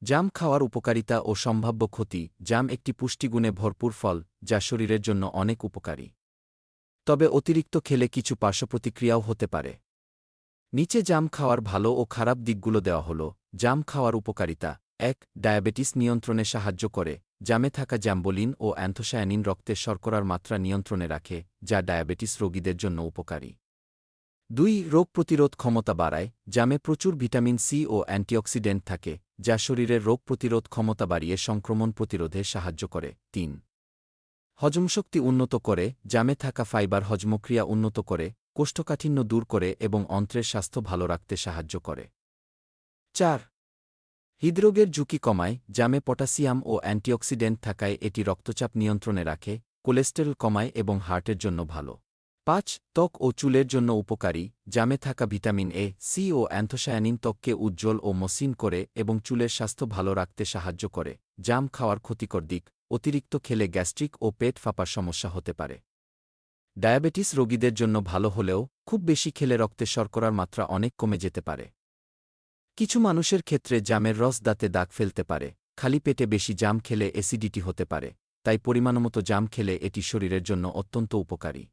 জাম খাওয়ার উপকারিতা ও সম্ভাব্য ক্ষতি। জাম একটি পুষ্টিগুণে ভরপুর ফল যা শরীরের জন্য অনেক উপকারী। তবে অতিরিক্ত খেলে কিছু পার্শ্বপ্রতিক্রিয়াও হতে পারে। নিচে জাম খাওয়ার ভালো ও খারাপ দিকগুলো দেওয়া হল। জাম খাওয়ার উপকারিতা। ১. ডায়াবেটিস নিয়ন্ত্রণে সাহায্য করে। জামে থাকা জ্যাম্বোলিন ও অ্যান্থোসায়ানিন রক্তের শর্করার মাত্রা নিয়ন্ত্রণে রাখে, যা ডায়াবেটিস রোগীদের জন্য উপকারী। ২. রোগ প্রতিরোধ ক্ষমতা বাড়ায়। জামে প্রচুর ভিটামিন সি ও অ্যান্টিঅক্সিডেন্ট থাকে, যা শরীরের রোগ প্রতিরোধ ক্ষমতা বাড়িয়ে সংক্রমণ প্রতিরোধে সাহায্য করে। ৩. হজমশক্তি উন্নত করে। জামে থাকা ফাইবার হজমক্রিয়া উন্নত করে, কোষ্ঠকাঠিন্য দূর করে এবং অন্ত্রের স্বাস্থ্য ভালো রাখতে সাহায্য করে। ৪. হৃদরোগের ঝুঁকি কমায়। জামে পটাশিয়াম ও অ্যান্টিঅক্সিডেন্ট থাকায় এটি রক্তচাপ নিয়ন্ত্রণে রাখে, কোলেস্টেরল কমায় এবং হার্টের জন্য ভালো। ৫. ত্বক ও চুলের জন্য উপকারী। জামে থাকা ভিটামিন এ, সি ও অ্যান্থোসায়ানিন ত্বককে উজ্জ্বল ও মসৃণ করে এবং চুলের স্বাস্থ্য ভালো রাখতে সাহায্য করে। জাম খাওয়ার ক্ষতিকর দিক। অতিরিক্ত খেলে গ্যাস্ট্রিক ও পেট ফাঁপার সমস্যা হতে পারে। ডায়াবেটিস রোগীদের জন্য ভালো হলেও খুব বেশি খেলে রক্তে শর্করার মাত্রা অনেক কমে যেতে পারে। কিছু মানুষের ক্ষেত্রে জামের রস দাঁতে দাগ ফেলতে পারে। খালি পেটে বেশি জাম খেলে অ্যাসিডিটি হতে পারে, তাই পরিমাণমতো জাম খেলে এটি শরীরের জন্য অত্যন্ত উপকারী।